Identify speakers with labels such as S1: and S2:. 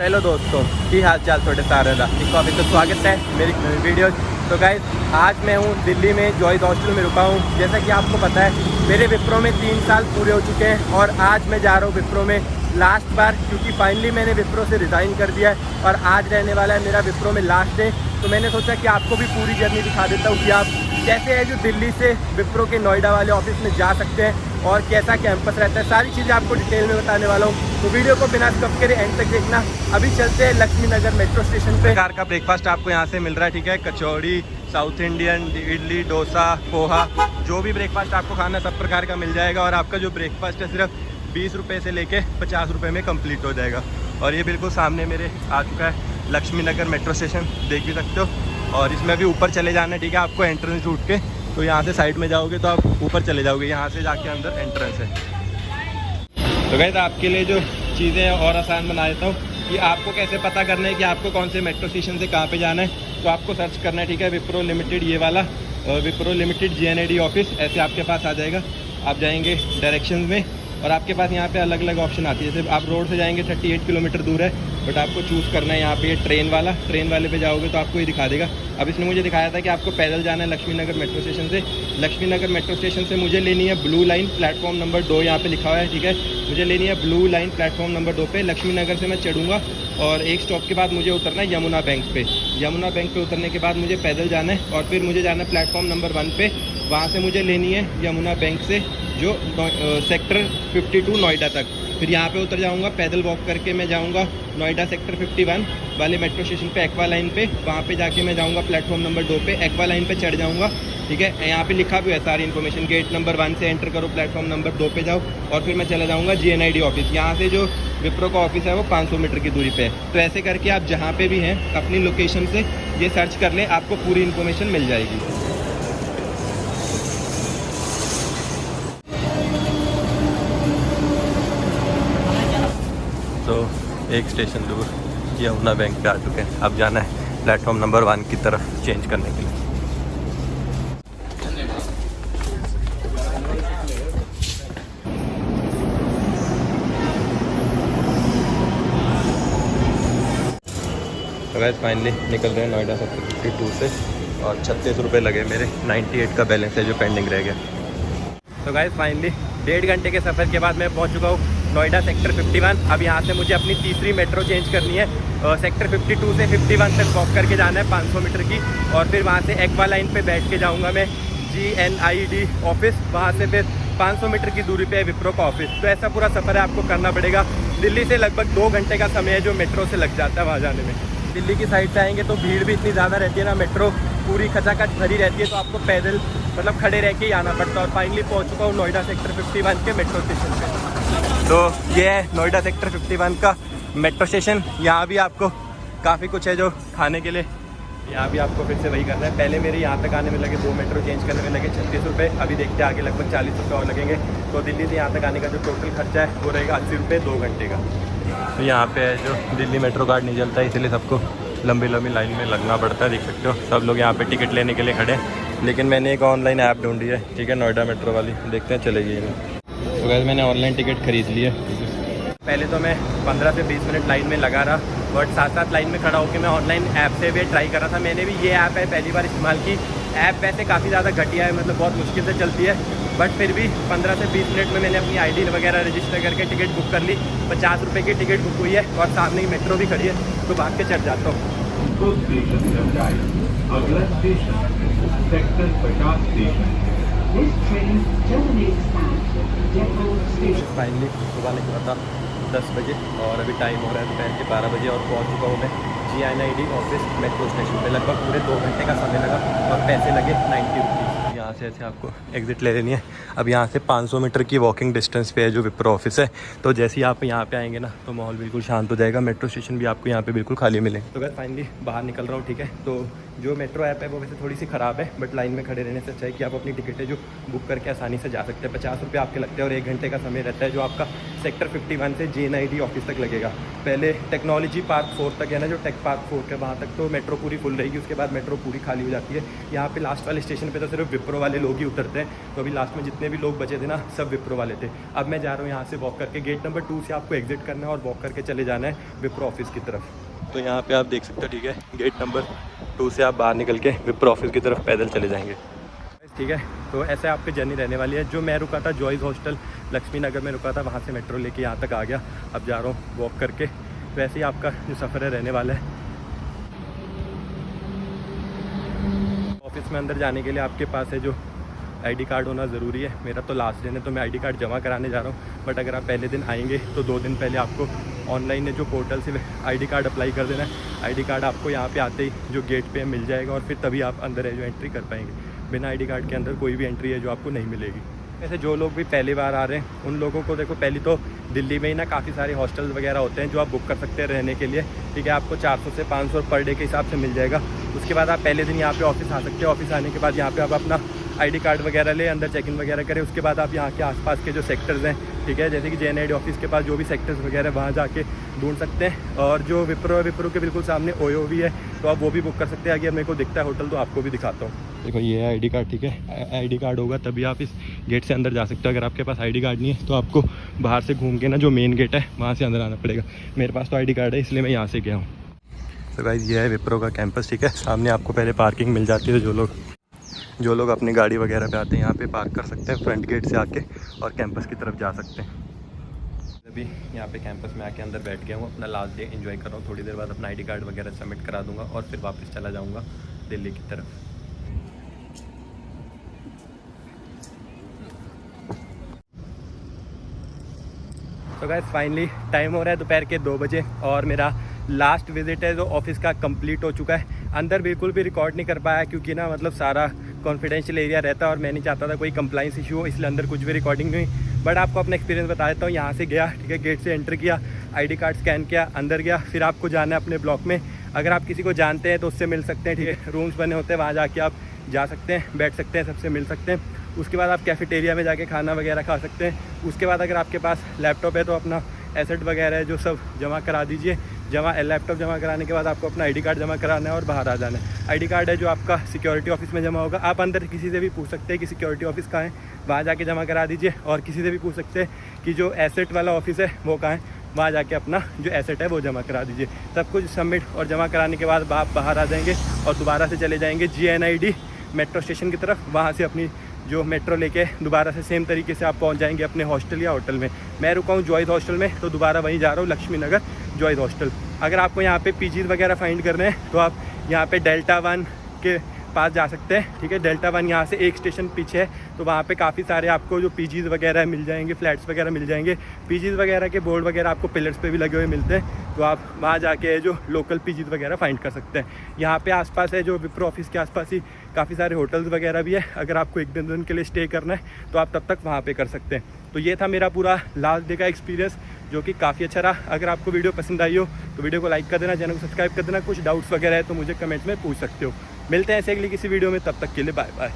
S1: Hello दोस्तों, की हाल चाल थोड़े सारे दा काफ़ी तो स्वागत है मेरी नई वीडियो। तो गाइस, आज मैं हूँ दिल्ली में जॉयस हॉस्टल में रुका हूँ। जैसा कि आपको पता है, मेरे विप्रो में 3 साल पूरे हो चुके हैं और आज मैं जा रहा हूँ विप्रो में लास्ट बार, क्योंकि फाइनली मैंने विप्रो से रिज़ाइन कर दिया है और आज रहने वाला है मेरा विप्रो में लास्ट डे। तो मैंने सोचा कि आपको भी पूरी जर्नी दिखा देता हूँ कि आप कैसे है जो दिल्ली से विप्रो के नोएडा वाले ऑफिस में जा सकते हैं और कैसा कैंपस रहता है। सारी चीज़ें आपको डिटेल में बताने वाला हूँ, तो वीडियो को बिना स्किप करे एंड तक देखना। अभी चलते हैं लक्ष्मी नगर मेट्रो स्टेशन पे। प्रकार का ब्रेकफास्ट आपको यहाँ से मिल रहा है, ठीक है। कचौड़ी, साउथ इंडियन, इडली, डोसा, पोहा, जो भी ब्रेकफास्ट आपको खाना सब प्रकार का मिल जाएगा। और आपका जो ब्रेकफास्ट है सिर्फ 20 रुपये से लेके 50 रुपये में कंप्लीट हो जाएगा। और ये बिल्कुल सामने मेरे आ चुका है लक्ष्मी नगर मेट्रो स्टेशन, देख भी सकते हो। और इसमें भी ऊपर चले जाना है, ठीक है। आपको एंट्रेंस उठ के तो यहाँ से साइड में जाओगे तो आप ऊपर चले जाओगे, यहाँ से जाके अंदर एंट्रेंस है। तो गाइस, आपके लिए जो चीज़ें और आसान बना देता हूँ कि आपको कैसे पता करना है कि आपको कौन से मेट्रो स्टेशन से कहाँ पे जाना है। तो आपको सर्च करना है, ठीक है, विप्रो लिमिटेड, ये वाला विप्रो लिमिटेड GNID ऑफिस, ऐसे आपके पास आ जाएगा। आप जाएंगे डायरेक्शन में और आपके पास यहाँ पे अलग अलग ऑप्शन आती है। जैसे आप रोड से जाएंगे 38 किलोमीटर दूर है, बट आपको चूज़ करना है यहाँ पे ट्रेन वाले पे जाओगे तो आपको ये दिखा देगा। अब इसने मुझे दिखाया था कि आपको पैदल जाना है लक्ष्मी नगर मेट्रो स्टेशन से। लक्ष्मी नगर मेट्रो स्टेशन से मुझे लेनी है ब्लू लाइन, प्लेटफॉर्म नंबर 2 यहाँ पे लिखा हुआ है, ठीक है। मुझे लेनी है ब्लू लाइन प्लेटफॉर्म नंबर 2 पे। लक्ष्मी नगर से मैं चढ़ूँगा और एक स्टॉप के बाद मुझे उतरना है यमुना बैंक पे। यमुना बैंक पे उतरने के बाद मुझे पैदल जाना है और फिर मुझे जाना है प्लेटफॉर्म नंबर 1 पे। वहाँ से मुझे लेनी है यमुना बैंक से जो सेक्टर 52 नोएडा तक। फिर यहाँ पे उतर जाऊँगा, पैदल वॉक करके मैं जाऊँगा नोएडा सेक्टर 51 वाले मेट्रो स्टेशन पे, एक्वा लाइन पे। वहाँ पे जाके मैं जाऊँगा प्लेटफॉर्म नंबर 2 पे, एक्वा लाइन पे चढ़ जाऊँगा, ठीक है। यहाँ पे लिखा भी है सारी इन्फॉर्मेशन, गेट नंबर 1 से एंटर करो, प्लेटफॉर्म नंबर 2 पे जाओ और फिर मैं चला जाऊँगा GNID ऑफिस। यहाँ से जो विप्रो का ऑफिस है वो 500 मीटर की दूरी पे है। तो ऐसे करके आप जहाँ पे भी हैं अपनी लोकेशन से ये सर्च कर लें, आपको पूरी इन्फॉर्मेशन मिल जाएगी। तो एक स्टेशन दूर यमुना बैंक पे आ चुके हैं। अब जाना है प्लेटफॉर्म नंबर 1 की तरफ चेंज करने के लिए। तो गाइस, फाइनली निकल रहे हैं नोएडा सेक्टर 52 से और 36 रुपये लगे मेरे, 98 का बैलेंस है जो पेंडिंग रह गया। तो गाइस, फाइनली 1.5 घंटे के सफ़र के बाद मैं पहुंच चुका हूँ नोएडा सेक्टर 51। अब यहाँ से मुझे अपनी तीसरी मेट्रो चेंज करनी है। सेक्टर 52 से 51 तक वॉक करके जाना है 500 मीटर की, और फिर वहाँ से एक्वा लाइन पे बैठ के जाऊँगा मैं GNID ऑफिस। वहाँ से फिर 500 मीटर की दूरी पे है विप्रो का ऑफिस। तो ऐसा पूरा सफ़र है आपको करना पड़ेगा। दिल्ली से लगभग 2 घंटे का समय है जो मेट्रो से लग जाता है वहाँ जाने में। दिल्ली की साइड से आएंगे तो भीड़ भी इतनी ज़्यादा रहती है ना, मेट्रो पूरी खचाखच भरी रहती है, तो आपको पैदल मतलब खड़े रह के ही आना पड़ता है। और फाइनली पहुंच चुका हूँ नोएडा सेक्टर 51 के मेट्रो स्टेशन पे। तो ये है नोएडा सेक्टर 51 का मेट्रो स्टेशन। यहाँ भी आपको काफ़ी कुछ है जो खाने के लिए। यहाँ भी आपको फिर से वही करना है। पहले मेरे यहाँ तक आने में लगे, 2 मेट्रो चेंज करने में लगे 36 रुपये। अभी देखते हैं आगे लगभग 40 रुपये और लगेंगे। तो दिल्ली से यहाँ तक आने का जो टोटल खर्चा है वो रहेगा 80 रुपये 2 घंटे का। तो यहाँ पे है जो दिल्ली मेट्रो कार्ड नहीं चलता है, इसलिए सबको लंबी लंबी लाइन में लगना पड़ता है। देख सकते हो सब लोग यहाँ पे टिकट लेने के लिए खड़े हैं। लेकिन मैंने एक ऑनलाइन ऐप ढूंढी है, ठीक है, नोएडा मेट्रो वाली, देखते हैं चलेगी ये। तो वैसे मैंने ऑनलाइन टिकट खरीद ली है। पहले तो मैं 15 से 20 मिनट लाइन में लगा रहा, बट साथ लाइन में खड़ा होकर मैं ऑनलाइन ऐप से भी ट्राई कर रहा था। मैंने भी ये ऐप है पहली बार इस्तेमाल की। ऐप वैसे काफ़ी ज़्यादा घटिया है, मतलब बहुत मुश्किल से चलती है, बट फिर भी 15 से 20 मिनट में मैंने अपनी ID वगैरह रजिस्टर करके टिकट बुक कर ली। 50 रुपये की टिकट बुक हुई है और सामने ही मेट्रो भी खड़ी है, तो भाग के चढ़ जाता हूँ।
S2: अगला स्टेशन सेक्टर 50 स्टेशन।
S1: फाइनली सुबह निकला था 10 बजे और अभी टाइम हो रहा है दोपहर के 12 बजे और पहुंच चुका हूँ मैं GNID ऑफिस मेट्रो स्टेशन पे। लगभग पूरे 2 घंटे का समय लगा और पैसे लगे 90 रुपीज़। यहाँ से ऐसे आपको एग्जिट ले लेनी है। अब यहाँ से 500 मीटर की वॉकिंग डिस्टेंस पे है जो विप्रो ऑफिस है। तो जैसे ही आप यहाँ पे आएंगे ना तो माहौल बिल्कुल शांत हो जाएगा। मेट्रो स्टेशन भी आपको यहाँ पे बिल्कुल खाली मिलेंगे। तो अगर फाइनली बाहर निकल रहा हूँ, ठीक है। तो जो मेट्रो ऐप है वो वैसे थोड़ी सी ख़राब है, बट लाइन में खड़े रहने से अच्छा है कि आप अपनी टिकटें जो बुक करके आसानी से जा सकते हैं। 50 रुपये आपके लगते हैं और 1 घंटे का समय रहता है जो आपका सेक्टर 51 से GNID ऑफिस तक लगेगा। पहले टेक्नोलॉजी पार्क 4 तक है ना, जो टेक पार्क 4 है, वहाँ तक तो मेट्रो पूरी फुल रहेगी। उसके बाद मेट्रो पूरी खाली हो जाती है। यहाँ पे लास्ट वाले स्टेशन पे तो सिर्फ विप्रो वाले लोग ही उतरते हैं। तो अभी लास्ट में जितने भी लोग बचे थे ना, सब विप्रो वाले थे। अब मैं जा रहा हूँ यहाँ से वॉक करके, गेट नंबर 2 से आपको एग्जिट करना है और वॉक करके चले जाना है विप्रो ऑफिस की तरफ। तो यहाँ पे आप देख सकते हो, ठीक है, गेट नंबर 2 से आप बाहर निकल के विप्रो ऑफिस की तरफ पैदल चले जाएंगे, ठीक है। तो ऐसे आपकी जर्नी रहने वाली है। जो मैं रुका था जॉयज़ हॉस्टल लक्ष्मी नगर में रुका था, वहाँ से मेट्रो लेके यहाँ तक आ गया। अब जा रहा हूँ वॉक करके। तो ऐसे ही आपका जो सफ़र है रहने वाला है। ऑफिस में अंदर जाने के लिए आपके पास है जो आईडी कार्ड होना ज़रूरी है। मेरा तो लास्ट दिन है तो मैं आईडी कार्ड जमा कराने जा रहा हूँ। बट अगर आप पहले दिन आएंगे तो 2 दिन पहले आपको ऑनलाइन है जो पोर्टल से आईडी कार्ड अप्लाई कर देना है। आईडी कार्ड आपको यहाँ पे आते ही जो गेट पे मिल जाएगा और फिर तभी आप अंदर है जो एंट्री कर पाएंगे। बिना आईडी कार्ड के अंदर कोई भी एंट्री है जो आपको नहीं मिलेगी। वैसे जो लोग भी पहली बार आ रहे हैं उन लोगों को देखो, पहली तो दिल्ली में ही ना काफ़ी सारे हॉस्टल्स वगैरह होते हैं जो आप बुक कर सकते हैं रहने के लिए, ठीक है। आपको 400 से 500 पर डे के हिसाब से मिल जाएगा। उसके बाद आप पहले दिन यहाँ पे ऑफिस आ सकते हैं। ऑफिस आने के बाद यहाँ पे आप अपना आईडी कार्ड वगैरह ले, अंदर चेक इन वगैरह करें। उसके बाद आप यहाँ के आसपास के जो सेक्टर्स हैं, ठीक है, जैसे कि JNID ऑफिस के पास जो भी सेक्टर्स वगैरह वहाँ जाके ढूंढ सकते हैं। और जो विप्रो के बिल्कुल सामने ओयो भी है तो आप वो भी बुक कर सकते हैं। अगर मेरे को दिखता है होटल तो आपको भी दिखाता हूँ। देखो ये है आईडी कार्ड, ठीक है। आईडी कार्ड होगा तभी आप इस गेट से अंदर जा सकते हो। अगर आपके पास आईडी कार्ड नहीं है तो आपको बाहर से घूम के ना जो मेन गेट है वहाँ से अंदर आना पड़ेगा। मेरे पास तो आईडी कार्ड है इसलिए मैं यहाँ से गया हूँ। तो गाइस ये है विप्रो का कैंपस, ठीक है। सामने आपको पहले पार्किंग मिल जाती है। जो लोग अपनी गाड़ी वगैरह पे आते हैं यहाँ पे पार्क कर सकते हैं फ्रंट गेट से आके और कैंपस की तरफ जा सकते हैं। अभी यहाँ पे कैंपस में आके अंदर बैठ गया हूँ, अपना लास्ट डे एंजॉय कर रहा हूँ। थोड़ी देर बाद अपना आईडी कार्ड वगैरह सबमिट करा दूंगा और फिर वापस चला जाऊँगा दिल्ली की तरफ। तो गाइस फाइनली टाइम हो रहा है दोपहर के 2 बजे और मेरा लास्ट विजिट है जो ऑफिस का कंप्लीट हो चुका है। अंदर बिल्कुल भी रिकॉर्ड नहीं कर पाया क्योंकि ना मतलब सारा कॉन्फिडेंशियल एरिया रहता है और मैं नहीं चाहता था कोई कंप्लाइंस इशू हो, इसलिए अंदर कुछ भी रिकॉर्डिंग नहीं हुई। बट आपको अपना एक्सपीरियंस बता देता हूँ। यहाँ से गया, ठीक है, गेट से एंटर किया, आईडी कार्ड स्कैन किया, अंदर गया। फिर आपको जाना है अपने ब्लॉक में। अगर आप किसी को जानते हैं तो उससे मिल सकते हैं, ठीक है। रूम्स बने होते हैं, वहाँ जाके आप जा सकते हैं, बैठ सकते हैं, सबसे मिल सकते हैं। उसके बाद आप कैफेटेरिया में जाके खाना वगैरह खा सकते हैं। उसके बाद अगर आपके पास लैपटॉप है तो अपना एसेट वगैरह है जो सब जमा करा दीजिए। लैपटॉप जमा कराने के बाद आपको अपना आईडी कार्ड जमा कराना है और बाहर आ जाना है। आईडी कार्ड है जो आपका सिक्योरिटी ऑफिस में जमा होगा। आप अंदर किसी से भी पूछ सकते हैं कि सिक्योरिटी ऑफिस कहाँ है, वहाँ जाके जमा करा दीजिए। और किसी से भी पूछ सकते हैं कि जो एसेट वाला ऑफिस है वो कहाँ है, वहाँ जाके अपना जो एसेट है वो जमा करा दीजिए। सब कुछ सबमिट और जमा कराने के बाद आप बाहर आ जाएंगे और दोबारा से चले जाएंगे JNID मेट्रो स्टेशन की तरफ। वहाँ से अपनी जो मेट्रो लेके दोबारा से सेम तरीके से आप पहुंच जाएंगे अपने हॉस्टल या होटल में। मैं रुका हूँ जॉयज़ हॉस्टल में तो दोबारा वहीं जा रहा हूँ, लक्ष्मी नगर जॉयज़ हॉस्टल। अगर आपको यहाँ पे पीजीज वगैरह फाइंड करने हैं तो आप यहाँ पे डेल्टा 1 के पास जा सकते हैं, ठीक है। डेल्टा 1 यहाँ से एक स्टेशन पीछे है तो वहाँ पे काफ़ी सारे आपको जो पीजीज वगैरह मिल जाएंगे, फ्लैट्स वगैरह मिल जाएंगे। पीजीज वगैरह के बोर्ड वगैरह आपको पिलर्स पे भी लगे हुए मिलते हैं तो आप वहाँ जाके जो लोकल पीजीज वगैरह फाइंड कर सकते हैं। यहाँ पे आसपास है जो विप्रो ऑफिस के आसपास ही काफ़ी सारे होटल्स वगैरह भी है। अगर आपको 1 दिन के लिए स्टे करना है तो आप तब तक वहाँ पर कर सकते हैं। तो ये था मेरा पूरा लास्ट डे का एक्सपीरियंस जो कि काफ़ी अच्छा रहा। अगर आपको वीडियो पसंद आई हो तो वीडियो को लाइक कर देना, चैनल को सब्सक्राइब कर देना। कुछ डाउट्स वगैरह है तो मुझे कमेंट्स में पूछ सकते हो। मिलते हैं ऐसे अगली किसी वीडियो में, तब तक के लिए बाय बाय।